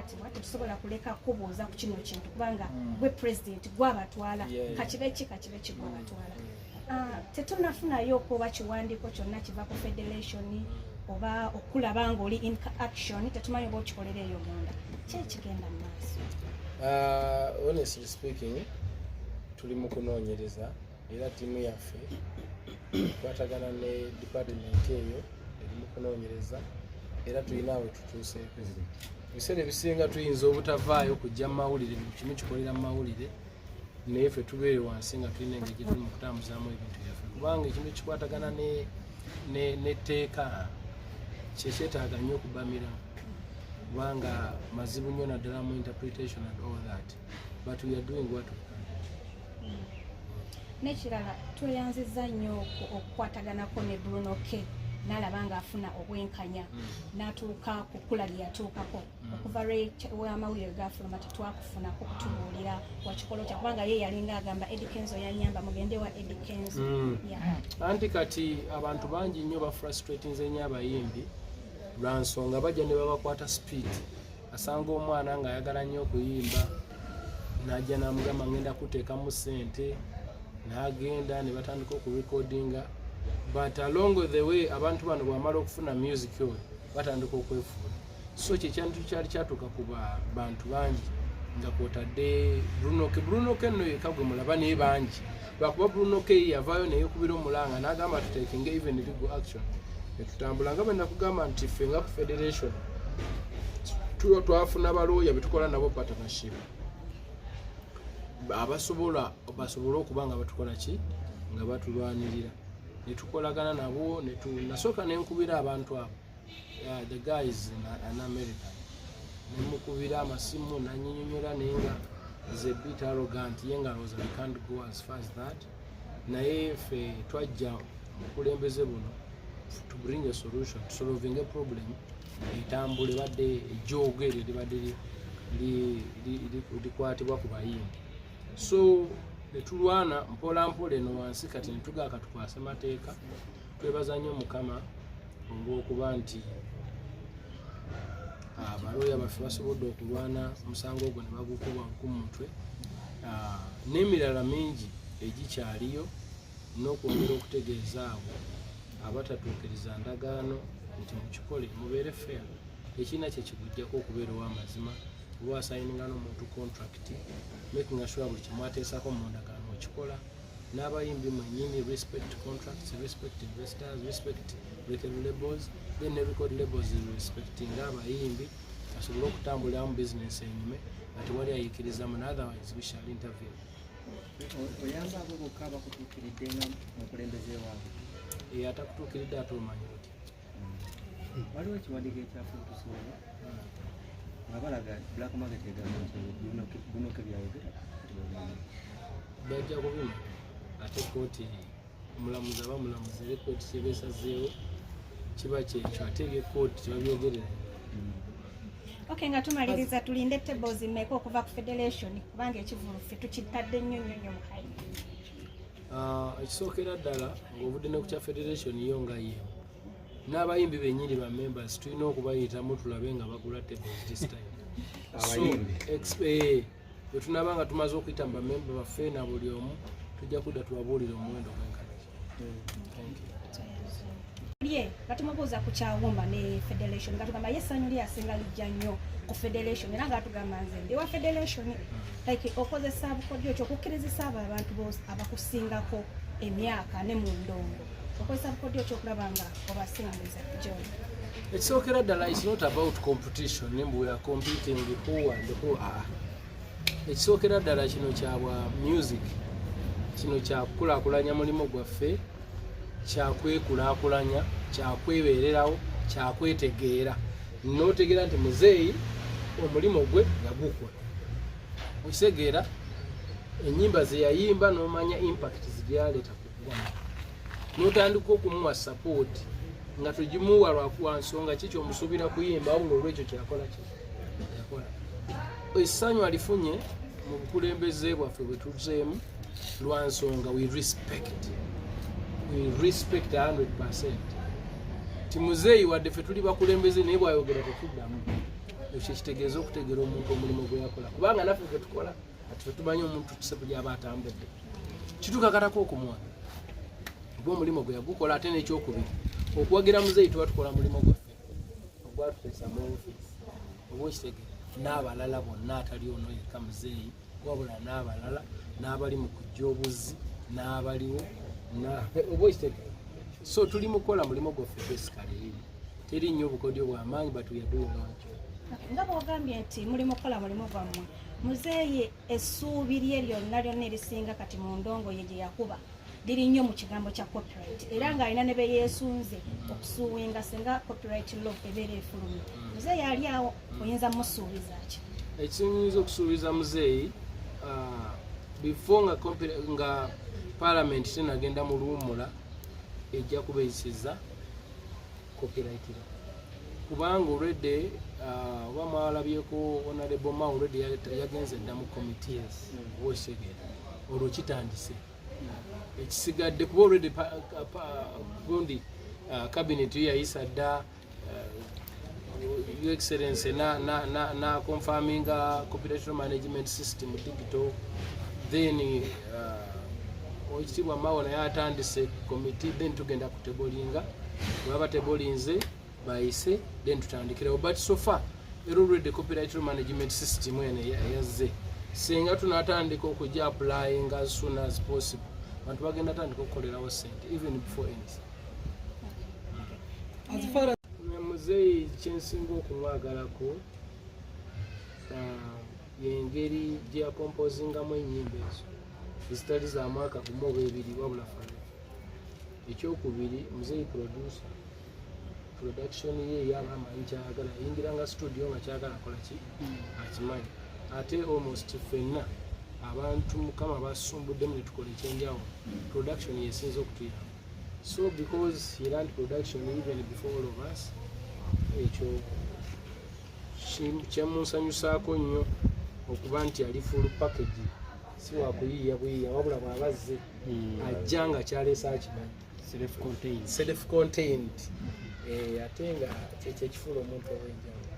bakwatibwa tetusobola kuleka kubuuza ku kino kintu kubanga gwe president gwabatwala kakibe kigwa batwala tetunafunayo okuba kiwandiiko kyonna kiva ku federation oba okulaba nga oli in action tetumanyi oba okikolera eyo munda kyekigenda mu maaso. Honestly speaking tuli mu kunoonyereza era tiimu yaffe twatagana ne department eyo eri mu kunoonyereza era tulina awe tutuuseeko. Ebiseera ebisinga tuyinza obutavaayo kujja mu mawulire kimu kikolera mu mawulire naye ffe tubeere wansi nga tulina engeri gye tuli mu kutambuzaamu ebintu byaffe kubanga ekintu kikwatagana n'etteeka kyekyetaaga nnyo okubamira kubanga mazibu nnyo naddala mu interpretation and all that but we are doing what we can. N'ekirala tweyanziza nnyo okukwataganako ne Bruno K n'alaba ng'afuna obwenkanya n'atuuka ku kkula lye yatuukako okuva lw'amawulire gafuluma tetwakufunako kutubuulira wakikolo kya kubanga ye yalinga agamba Eddie Kenzo yanyamba mugende wa Eddie Kenzo. Anti kati abantu bangi nnyo bafrustratinze nnyo abayimbi lwa nsonga bajja ne babakwata speed asanga omwana ng'ayagala nnyo okuyimba n'ajja n'amugamba ngenda kuteekamu ssente n'agenda ne batandika okurecordinga but along the way abantu bano bwamala okufuna music oyo batandika okwefuula so kyekyantu kyali kyatuuka ku bantu bangi nga kwotadde Bruno K nno yekka gwe mulaba naye bangi lwakuba Bruno K yavaayo neyekubira omulanga n'agamba tuteekinga even legal action netutambula nga bwe nakugamba nti ffe nga ku federation twafuna balooya betukola nabo partnership basobola okuba nga batukola ki nga batulwanirira netukolagana nabo nasooka nenkubira abantu abo the guys in America nemukubira amasimu nanyinyonyola naye nga is a bit arrogant ye nga alowooza we can't go as far as that naye ffe twajja mukulembeze buno to bring a solution to solving a problem etambule badde ejjoogo eryo libadde likwatibwa ku bayimbi so netulwana mpola mpola eno wansi kati netugaaka tukwase mateeka twebaza nnyo Mukama olw'okuba nti abalooya baffe basobodde okulwana omusango ogwo ne bagukuba ku mutwe n'emirala mingi egikyaliyo n'okwongera okutegeeza abo abatatuukiriza ndagaano nti mukikole mubeere fair ekiina kye kigujjako okubeera ow'amazima oba asayininga n'omuntu contract making sure buli kimwateesako mu ndagaano okikola n'abayimbi mwennyini respect contracts respect investors respect record labels then record labels respecting abayimbi asobole okutambulira mu business enyume ati wali ayikirizamu otherwise we shall intervene. Oyamba abo bokka abakutuukiridde nga mukulembeze waabwe atakutuukiridde ate omanyi otya waliwo ekiwandiiko ekyafuutusobola nga balaga black market egamba nti Bruno K byayogera bajja kubimanya ate kooti omulamuzi aba mulamuzi era kooti kyebeesazeewo kiba kyekyo ate kooti tebabyogerera. Okay, nga tumaliriza tulinde tables mmeka okuva ku federation kubanga ekivulu ffe tukitadde nnyo mu kayi. Ekisookera ddala ng'ovudde ne ku kya federation yo nga ye n'abayimbi bennyini ba members tulina okubayitamu tulabe nga bagula tables this time. Abayimbi bwe tunaba nga tumaze okuyita mu bamemba baffe na buli omu tujja kudda tubabuulira omuwendo gw'enkanaki. Ye batumubuuza ku kyawumba ne federation gatugamba yesanyu lye asinga lijja nnyo ku federation era ngatugamba nze ndi wa federation like okozesa bukodyo ekyo okukkirizisa abo abantu bose abakusingako emyaka ne mu ndongo okozesa bukodyo ekyo okulaba nga obasingiza John. Ekisookera ddala is not about competition nembu we are competing who and who are. Ekisookera ddala kino kyabwa music kino kyakukulaakulanya mulimu gwaffe kyakwekulaakulanya kyakwebeererawo kyakwetegeera n'otegeera nti muzeeyi omulimu gwe yagukwa okitegeera ennyimba ze yayimba n'omanya impact zegyaleeta ku ggwanga n'otandika okumuwa support nga tugimuwa lwa nsonga ki kyomusuubira kuyimba wabula olwekyo kyakola yakola. Essanyu alifunye mu bukulembeze bwaffe bwe tuzeemu lwa nsonga we respect 100%. Timuzeeyi wadde ffe tuli bakulembeze naye bw'ayogera tetuddamu ekyo kitegeeza okutegeera omuntu omulimu gwe yakola kubanga naffe gwe tukola ati fe tumanyi omuntu tusebu gyaba atambudde kitukakatako okumuwa oba omulimu gwe yagukola ate n'ekyokubiri okuwagira muzeeyi tuba tukola mulimu gwaffe ogwatuteesa mu ofiisi oba okitegeera n'abalala bonna atali ono yekka muzeeyi wabula n'abalala n'abali mu kujja obuzzi n'abaliwo oba okitegeera so tuli mukola mulimu gwaffe basically teri nnyo obukodyo bw'amaanyi batuyaduwanjo nga bwogambye nti mulimu okukola mulimu gwammwe muzeeyi essuubi lye lyonna lyonna erisinga kati mu ndongo ye gye yakuba liri nnyo mu kigambo kya copyright era ng'alina ne be yeesunze okusuuwinga singa copyright law ebeera efulumye muzeeyi ali awo oyinza musuubiza ki ekinyinza okusuubiza muzeeyi before nga parliament tenagenda mu luwummula ejja kubayisiza copyright law kubanga already oba mwalabyeko honorable ma already yagenze dda mu committee wokitegera olwo kitandise ekisigadde kuba already gundi cabinet yayisa dda your excellency na confirming copyright management system digital then ekitibwa mawo naye atandise committee then tugenda kutebolinga bwaba tebolinze bayise then tutandikirawo but so far already copyright management system ene yazze singa tunatandika okujja applying as soon as possible bantu bagenda tandika okukolerawo sente even before anything. As far as muzeeyi kyensinga okumwagalako yengeri gye yakompozingamu ennyimba ezo ezitali za mwaka gumu oba ebiri wabula fana ekyokubiri muzeeyi producer production ye yaba amanyi kyayagala yayingiranga studio nga kyagala akola ki akimanyi ate almost ffenna abantu mukama basumbuddemu ne tukola ekyenjawulo production yesinza okutuyamba so because he learned production even before all of us ekyo kyemunsanyusaako nnyo okuba nti ali full package si wakuyiiya buyiiya wabula bw'abazze ajja nga kyaleesa akimanyi self contained ate nga kyekyo ekifuula omuntu ow'enjawulo.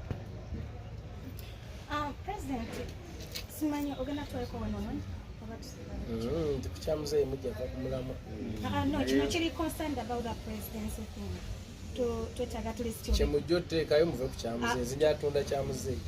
President simanyi ogenda tweko wano nti ku kyamuzeeyi mujja va kumulamu no kino kiri concerned about the presidency thing twetaaga tulisiti kyemujja oteekayo muve ku kyamuzeeyi nzija atunda kyamuzeeyi